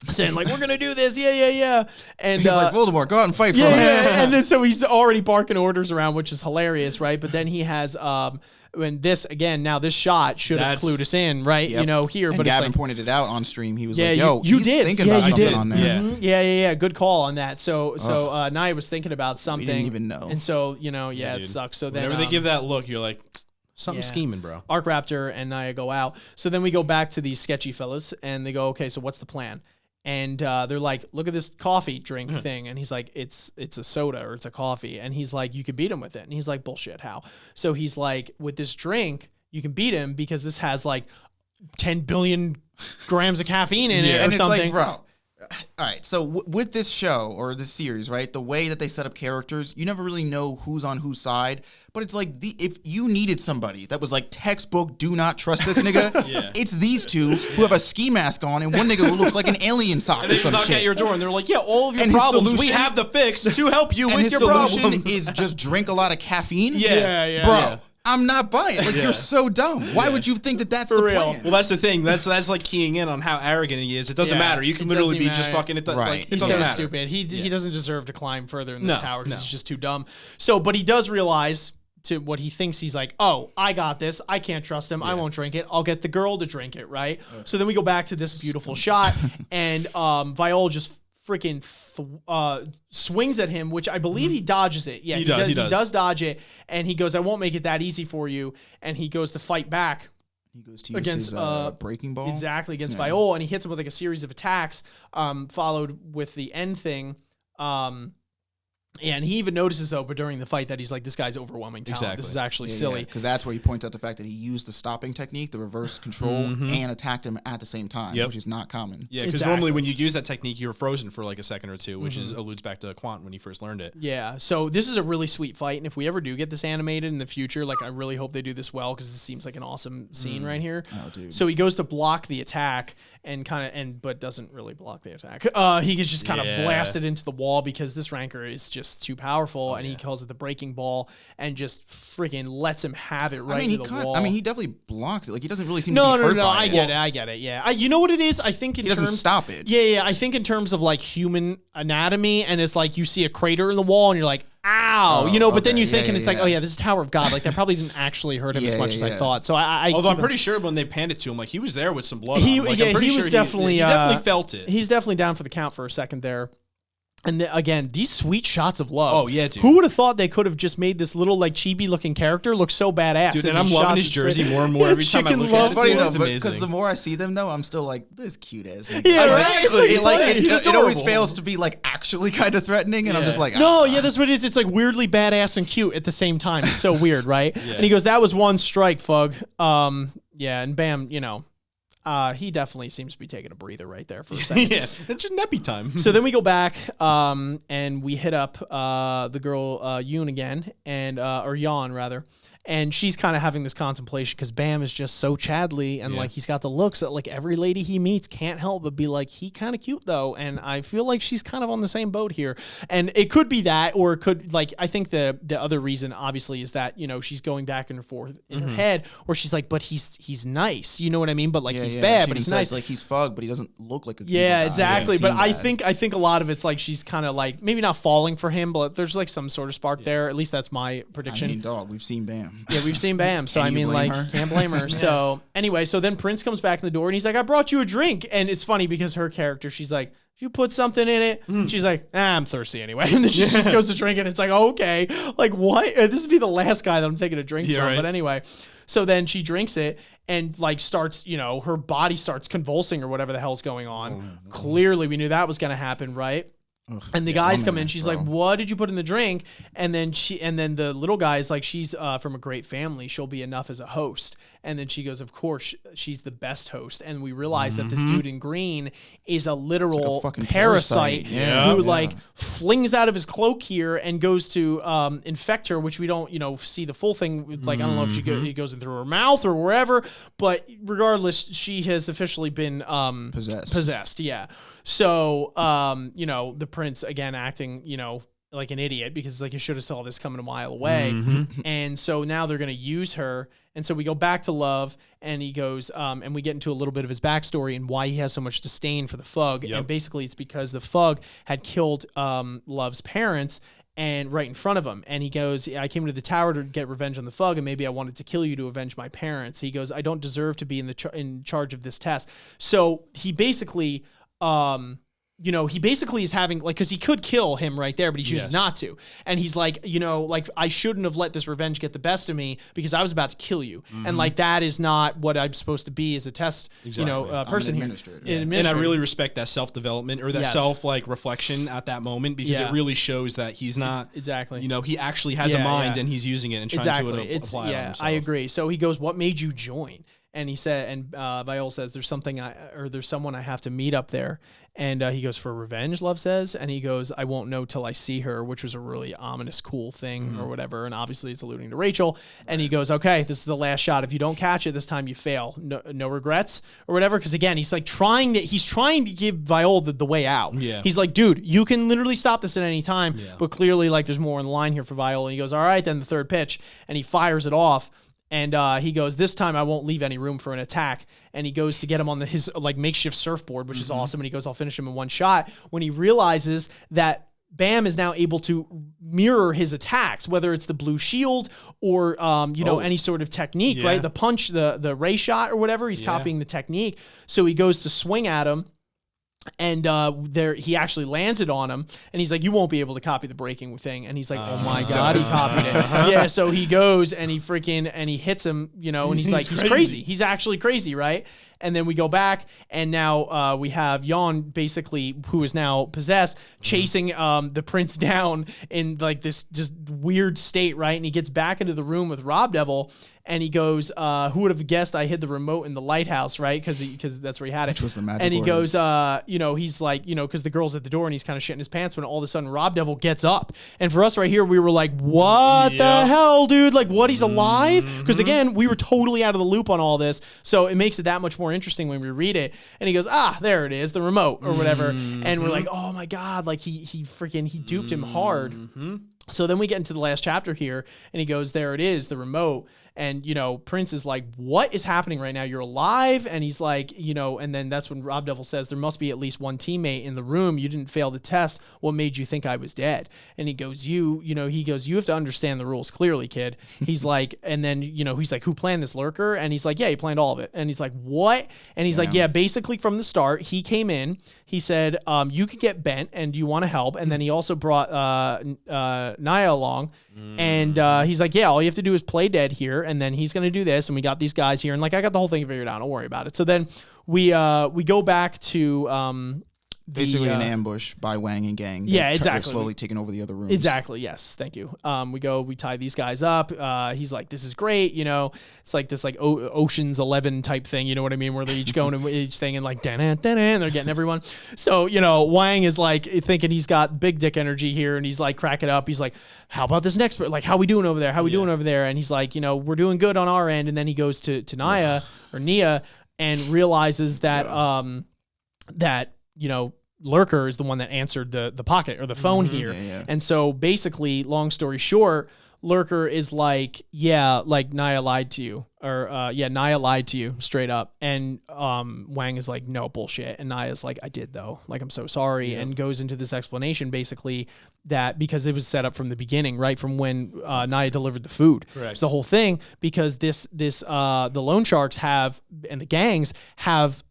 Saying like, we're gonna do this, yeah, and he's like, Voldemort, go out and fight for us. And then so he's already barking orders around, which is hilarious, right? But then he has when this again, now this shot should have clued us in, right? Yep. Here, and but Gavin it's like, pointed it out on stream. He was like, yo, you he's did thinking about something on there. Yeah. Good call on that. So Nia was thinking about something. We didn't even know. And so it sucks. So then whenever they give that look, you're like, something scheming, bro. Arcraptor and Nia go out. So then we go back to these sketchy fellas, and they go, okay, so what's the plan? And they're like, look at this coffee drink thing. And he's like, it's a soda or it's a coffee. And he's like, you could beat him with it. And he's like, bullshit, how? So he's like, with this drink, you can beat him because this has like 10 billion grams of caffeine in it or and something. It's like, bro, all right, so with this show or this series, right, the way that they set up characters, you never really know who's on whose side. But it's like, if you needed somebody that was like textbook, do not trust this nigga, it's these two who have a ski mask on and one nigga who looks like an alien sock and they or some knock shit. At your door and they're like, yeah, all of your problems, we have the fix to help you with your problems. And his problems. solution is just drink a lot of caffeine? Yeah. Bro. I'm not buying it. Like, you're so dumb. Why would you think that that's the plan? Well, that's the thing. That's like keying in on how arrogant he is. It doesn't matter. You can literally be just fucking it. Like, it he's doesn't so matter. Stupid. He doesn't deserve to climb further in this tower because he's just too dumb. So, but he does realize to what he thinks. He's like, oh, I got this. I can't trust him. I won't drink it. I'll get the girl to drink it, right? So then we go back to this beautiful shot, and Viole just freaking swings at him, which I believe he dodges it. Yeah, he does dodge it, and he goes, I won't make it that easy for you, and he goes to fight back. He goes to use his breaking ball. Exactly, against Viole, and he hits him with like a series of attacks, followed with the end thing. And he even notices, though, but during the fight that he's like, this guy's overwhelming talent. Exactly. This is actually silly. Because that's where he points out the fact that he used the stopping technique, the reverse control, and attacked him at the same time, which is not common. Yeah, because normally when you use that technique, you're frozen for like a second or two, which alludes back to Quant when he first learned it. Yeah, so this is a really sweet fight, and if we ever do get this animated in the future, like I really hope they do this well, because this seems like an awesome scene right here. Oh, dude. So he goes to block the attack, but doesn't really block the attack. He gets just kind of blasted into the wall because this Ranker is just too powerful, and he calls it the breaking ball and just freaking lets him have it into the wall. I mean, he definitely blocks it. Like, he doesn't really seem to be hurt by it. I get it. Yeah, you know what it is? I think he doesn't stop it. Yeah. I think in terms of like human anatomy, and it's like you see a crater in the wall, and you're like, ow, but then you think, and it's like, oh yeah, this is Tower of God. Like that probably didn't actually hurt him as much as I thought. So although I'm pretty sure when they panned it to him, like he was there with some blood. He definitely felt it. He's definitely down for the count for a second there. And again, these sweet shots of love. Oh, yeah, dude. Who would have thought they could have just made this little, like, chibi-looking character look so badass? Dude, and I'm loving his jersey more and more every time I look at it. It's funny, though, because the more I see them, though, I'm still like, this cute-ass nigga. Yeah, right? It always fails to be, like, actually kind of threatening, and I'm just like, that's what it is. It's, like, weirdly badass and cute at the same time. It's so weird, right? And he goes, that was one strike, Fug. And Bam, he definitely seems to be taking a breather right there for a second. Yeah, it's just nappy time. So then we go back, and we hit up the girl Yoon again, and or Yeon rather, and she's kind of having this contemplation because Bam is just so Chadley, and like he's got the looks that like every lady he meets can't help but be like, he kind of cute though, and I feel like she's kind of on the same boat here, and it could be that, or it could like I think the other reason obviously is that she's going back and forth in her head where she's like, but he's nice, you know what I mean, but like he's bad, she but he's says, nice, like he's fugged, but he doesn't look like a good yeah, guy. exactly. But I think a lot of it's like she's kind of like maybe not falling for him, but there's like some sort of spark there. At least that's my prediction. I mean, dog, we've seen Bam. Yeah, we've seen Bam. So I mean, like, can't blame her. So anyway, so then Prince comes back in the door and he's like, I brought you a drink. And it's funny because her character, she's like, did you put something in it? She's like, I'm thirsty anyway. And then she just goes to drink it. It's like, oh, okay. Like, what? This would be the last guy that I'm taking a drink from. Right. But anyway, so then she drinks it and like starts, her body starts convulsing or whatever the hell's going on. Oh, clearly, we knew that was going to happen, right? Ugh, and the guys come in. She's like, "What did you put in the drink?" And then the little guy is like, "She's from a great family. She'll be enough as a host." And then she goes, "Of course, she's the best host." And we realize that this dude in green is a literal like a parasite who like flings out of his cloak here and goes to infect her, which we don't see the full thing. Like I don't know if he goes in through her mouth or wherever, but regardless, she has officially been possessed. Yeah. So, the prince again acting, like an idiot because like you should have saw this coming a mile away. And so now they're going to use her. And so we go back to Love and he goes, and we get into a little bit of his backstory and why he has so much disdain for the Fug. Yep. And basically it's because the Fug had killed Love's parents and right in front of him. And he goes, I came to the tower to get revenge on the Fug, and maybe I wanted to kill you to avenge my parents. He goes, I don't deserve to be in charge of this test. So he basically... he basically is having like, cause he could kill him right there, but he chooses not to. And he's like, like I shouldn't have let this revenge get the best of me because I was about to kill you. And like, that is not what I'm supposed to be as a test, person here. And I really respect that self-development or that self reflection at that moment because it really shows that he's not exactly, he actually has a mind and he's using it and trying to apply it on himself. I agree. So he goes, what made you join? And he said, and Viole says, there's someone I have to meet up there. And he goes, for revenge, Love says. And he goes, I won't know till I see her, which was a really ominous, cool thing or whatever. And obviously it's alluding to Rachel. And he goes, okay, this is the last shot. If you don't catch it this time, you fail. No regrets or whatever. Because again, he's like trying to give Viole the way out. Yeah. He's like, dude, you can literally stop this at any time. Yeah. But clearly like there's more in the line here for Viole. And he goes, all right, then the third pitch. And he fires it off. And he goes, this time I won't leave any room for an attack. And he goes to get him on his like makeshift surfboard, which is awesome. And he goes, I'll finish him in one shot. When he realizes that Bam is now able to mirror his attacks, whether it's the blue shield or, any sort of technique, right? The punch, the ray shot or whatever, he's copying the technique. So he goes to swing at him. And he actually lands it on him, and he's like, "You won't be able to copy the breaking thing." And he's like, "Oh my god, he copied it!" Yeah, so he goes and he hits him, and he's like, "He's crazy. He's actually crazy, right?" And then we go back, and now we have Yeon, basically, who is now possessed, chasing the prince down in like this just weird state, right? And he gets back into the room with Rob Devil. And he goes, who would have guessed I hid the remote in the lighthouse, right? Because that's where he had it. Which was the magic and he words. Goes, he's like, because the girl's at the door and he's kind of shitting his pants when all of a sudden Rob Devil gets up. And for us right here, we were like, what the hell, dude? Like, what? He's alive? Because again, we were totally out of the loop on all this. So it makes it that much more interesting when we read it. And he goes, there it is, the remote or whatever. And we're like, oh my God, like he duped him hard. So then we get into the last chapter here and he goes, there it is, the remote. And, Prince is like, what is happening right now? You're alive? And he's like, and then that's when Rob Devil says, there must be at least one teammate in the room. You didn't fail the test. What made you think I was dead? And he goes, you have to understand the rules clearly, kid. He's like, and then, he's like, who planned this lurker? And he's like, yeah, he planned all of it. And he's like, what? And he's like, yeah, basically from the start, he came in, he said, you could get bent and do you want to help? And then he also brought Naya along. And he's like, yeah, all you have to do is play dead here, and then he's going to do this, and we got these guys here, and like I got the whole thing figured out. Don't worry about it. So then we go back to basically an ambush by Wang and gang. Yeah, They're exactly. slowly taking over the other rooms. Exactly. Yes. Thank you. We tie these guys up. He's like, this is great. You know, it's like this like Ocean's 11 type thing. You know what I mean? Where they're each going to each thing and like, and they're getting everyone. So, you know, Wang is like thinking he's got big dick energy here and he's like cracking up. He's like, how about this next, like, how we doing over there? How we doing over there? And he's like, you know, we're doing good on our end. And then he goes to Nia and realizes that, you know, Lurker is the one that answered the pocket or the phone here. And so basically, long story short, Lurker is like, yeah, like Nia lied to you, or Nia lied to you straight up. And Wang is like, no, bullshit. And Nia's like, I did though. Like, I'm so sorry. And goes into this explanation basically that because it was set up from the beginning, right? From when Nia delivered the food. Correct. It's the whole thing because the loan sharks have, and the gangs have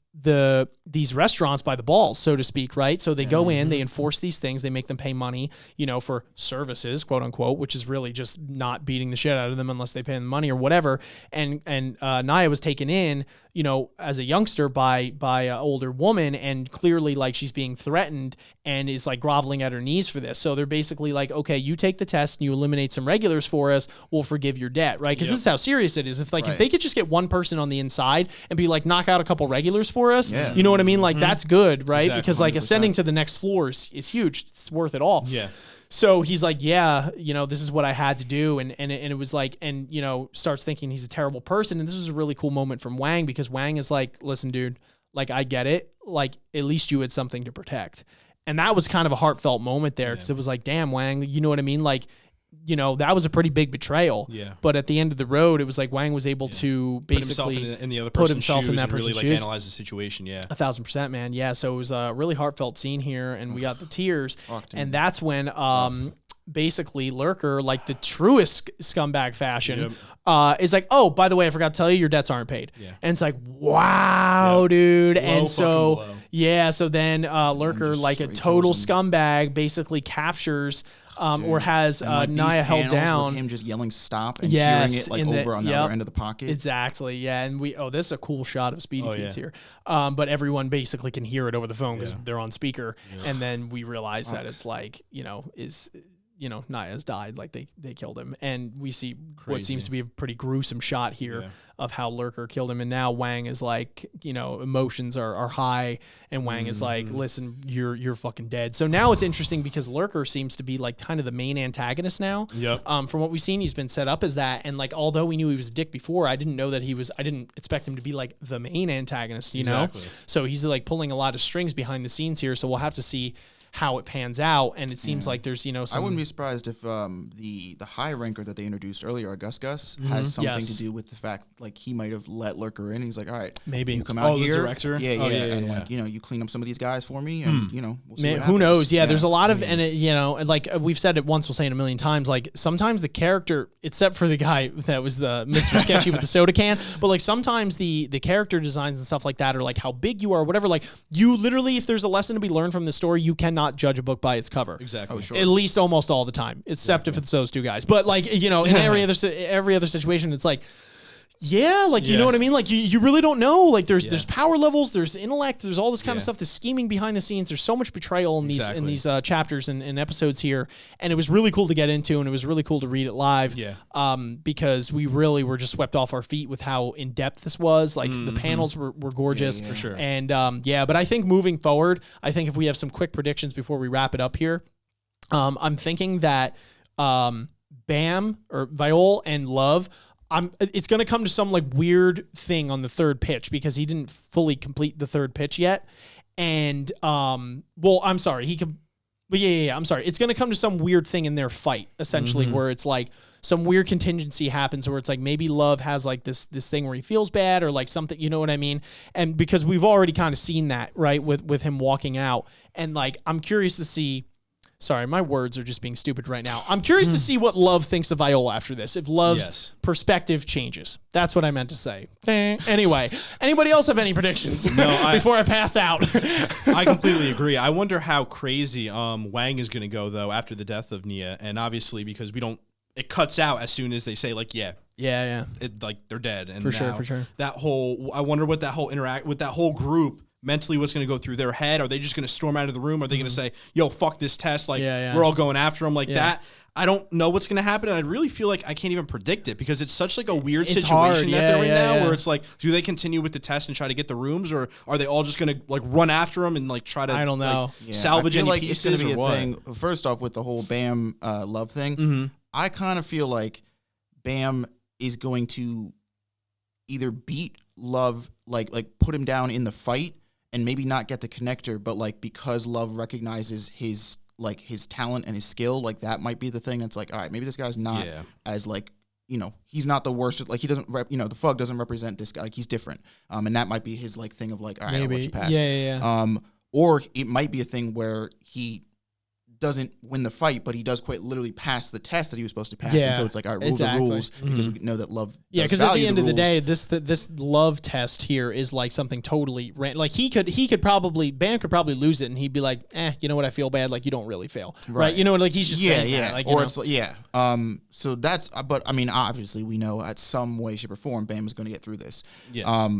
these restaurants by the balls, so to speak, right? So they go in, they enforce these things, they make them pay money, you know, for services, quote unquote, which is really just not beating the shit out of them unless they pay them money or whatever. And Nia was taken in, you know, as a youngster by an older woman, and clearly like she's being threatened and is like groveling at her knees for this. So they're basically like, okay, you take the test and you eliminate some regulars for us, we'll forgive your debt, right? Because this is how serious it is. If if they could just get one person on the inside and be like, knock out a couple regulars for us, you know what I mean? Like that's good, right? Exactly, because like 100%. ascending to the next floor is huge. It's worth it all. Yeah. So he's like, yeah, you know, this is what I had to do. And it was like, and, you know, starts thinking he's a terrible person. And this was a really cool moment from Wang because Wang is like, listen, dude, like, I get it. Like, at least you had something to protect. And that was kind of a heartfelt moment there because it was like, damn, Wang, you know what I mean? Like, you know, that was a pretty big betrayal. Yeah. But at the end of the road, it was like Wang was able to basically put himself in the other put person's himself shoes in that and really person's like shoes. analyze the situation. Yeah. 1,000%, man. Yeah. So it was a really heartfelt scene here, and we got the tears. And that's when basically Lurker, like the truest scumbag fashion, is like, oh, by the way, I forgot to tell you, your debts aren't paid. Yeah. And it's like, wow, dude. And so, so then Lurker, like a total scumbag, basically captures or has like Nia held down. With him just yelling stop and hearing it like over on the other end of the pocket. Exactly. Yeah. And this is a cool shot of Speedy Feeds here. But everyone basically can hear it over the phone because they're on speaker. And then we realize that it's like, Nia's died, like they killed him. And we see what seems to be a pretty gruesome shot here of how Lurker killed him. And now Wang is like, emotions are high, and Wang is like, listen, you're fucking dead. So now it's interesting because Lurker seems to be like kind of the main antagonist now. From what we've seen, he's been set up as that. And like, although we knew he was a dick before, I didn't expect him to be like the main antagonist, you know? So he's like pulling a lot of strings behind the scenes here. So we'll have to see how it pans out, and it seems like there's some... I wouldn't be surprised if the high ranker that they introduced earlier, Gus, has something to do with the fact like he might have let Lurker in. He's like, all right, maybe you come out here, the director, and like you clean up some of these guys for me, and we'll see what who knows? Yeah, there's a lot of and like we've said it once, we'll say it a million times. Like sometimes the character, except for the guy that was the Mr. Sketchy with the soda can, but like sometimes the character designs and stuff like that are like how big you are, or whatever. Like you literally, if there's a lesson to be learned from the story, you cannot judge a book by its cover. Exactly. At least almost all the time, except if it's those two guys. But like, in every other situation, it's like, you know what I mean? Like you really don't know. Like there's power levels, there's intellect, there's all this kind of stuff, the scheming behind the scenes. There's so much betrayal in these chapters and episodes here. And it was really cool to get into, and it was really cool to read it live. Because we really were just swept off our feet with how in depth this was. Like the panels were gorgeous. For sure. And but I think moving forward, if we have some quick predictions before we wrap it up here, I'm thinking that Bam or Viole and Love, it's going to come to some like weird thing on the third pitch because he didn't fully complete the third pitch yet. And, I'm sorry. I'm sorry. It's going to come to some weird thing in their fight, essentially, where it's like some weird contingency happens where it's like maybe Love has like this thing where he feels bad or like something, you know what I mean? And because we've already kind of seen that, right, with him walking out. And like, I'm curious to see. Sorry, my words are just being stupid right now. I'm curious to see what Love thinks of Viole after this. If Love's perspective changes. That's what I meant to say. Anyway, anybody else have any predictions before I pass out? I completely agree. I wonder how crazy Wang is going to go, though, after the death of Nia. And obviously, because it cuts out as soon as they say, like, like they're dead. And for sure. I wonder what that whole with that whole group, mentally what's going to go through their head. Are they just going to storm out of the room? Are they going to say, yo, fuck this test? Like, we're all going after them like that. I don't know what's going to happen, and I really feel like I can't even predict it because it's such like a weird situation that they're in now where it's like, do they continue with the test and try to get the rooms, or are they all just going to like run after them and like try to I don't know. Like, salvage any like pieces it's gonna be or what? thing. First off, with the whole Bam love thing, I kind of feel like Bam is going to either beat Love, like put him down in the fight and maybe not get the connector, but like because Love recognizes his talent and his skill, like that might be the thing that's like, all right, maybe this guy's not as like, you know, he's not the worst. Like he doesn't, the Fug doesn't represent this guy. Like he's different. And that might be his like thing of like, all right, I'll let you pass. Or it might be a thing where he doesn't win the fight, but he does quite literally pass the test that he was supposed to pass. And so it's like, all right, rules are rules because we know that Love. Yeah, because at the end of the day, this Love test here is like something totally like Bam could probably lose it and he'd be like, you know what, I feel bad. Like you don't really fail, right? You know, like he's just saying that, like, or it's like, so that's, but I mean, obviously we know at some way, shape, or form, Bam is going to get through this,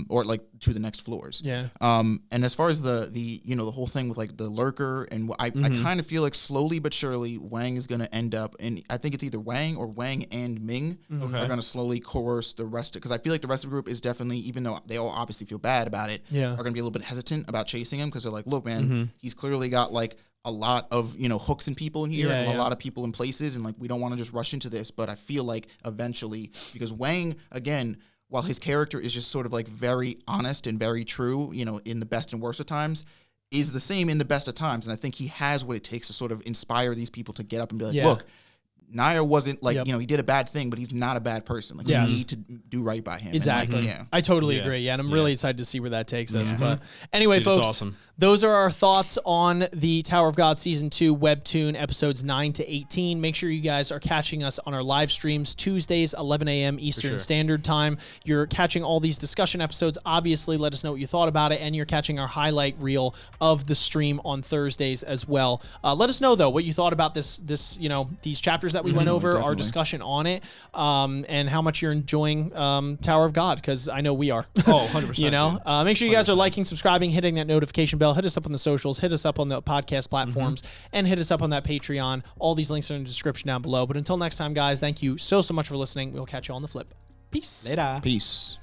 or like to the next floors, And as far as the the whole thing with like the lurker, and I kind of feel like slowly but surely Wang is going to end up, and I think it's either Wang or Wang and Ming are going to slowly coerce the rest of, because I feel like the rest of the group is definitely, even though they all obviously feel bad about it, are going to be a little bit hesitant about chasing him because they're like, look, man, he's clearly got like a lot of hooks and people in here, and a lot of people in places, and like we don't want to just rush into this. But I feel like eventually, because Wang, again, while his character is just sort of like very honest and very true, in the best and worst of times, is the same in the best of times. And I think he has what it takes to sort of inspire these people to get up and be like, look, Naya wasn't like, he did a bad thing, but he's not a bad person. Like, you need to do right by him. Exactly. And, like, I totally agree. Yeah. And I'm really excited to see where that takes us. But anyway, folks, awesome. Those are our thoughts on the Tower of God Season 2 Webtoon episodes 9 to 18. Make sure you guys are catching us on our live streams Tuesdays, 11 a.m. Eastern Standard Time. You're catching all these discussion episodes. Obviously, let us know what you thought about it. And you're catching our highlight reel of the stream on Thursdays as well. Let us know, though, what you thought about this these chapters that we went over, our discussion on it, and how much you're enjoying Tower of God, because I know we are. Oh, 100%. Make sure you guys are liking, subscribing, hitting that notification bell. Hit us up on the socials, hit us up on the podcast platforms, and hit us up on that Patreon. All these links are in the description down below. But until next time, guys, thank you so much for listening. We'll catch you on the flip. Peace. Later. Peace.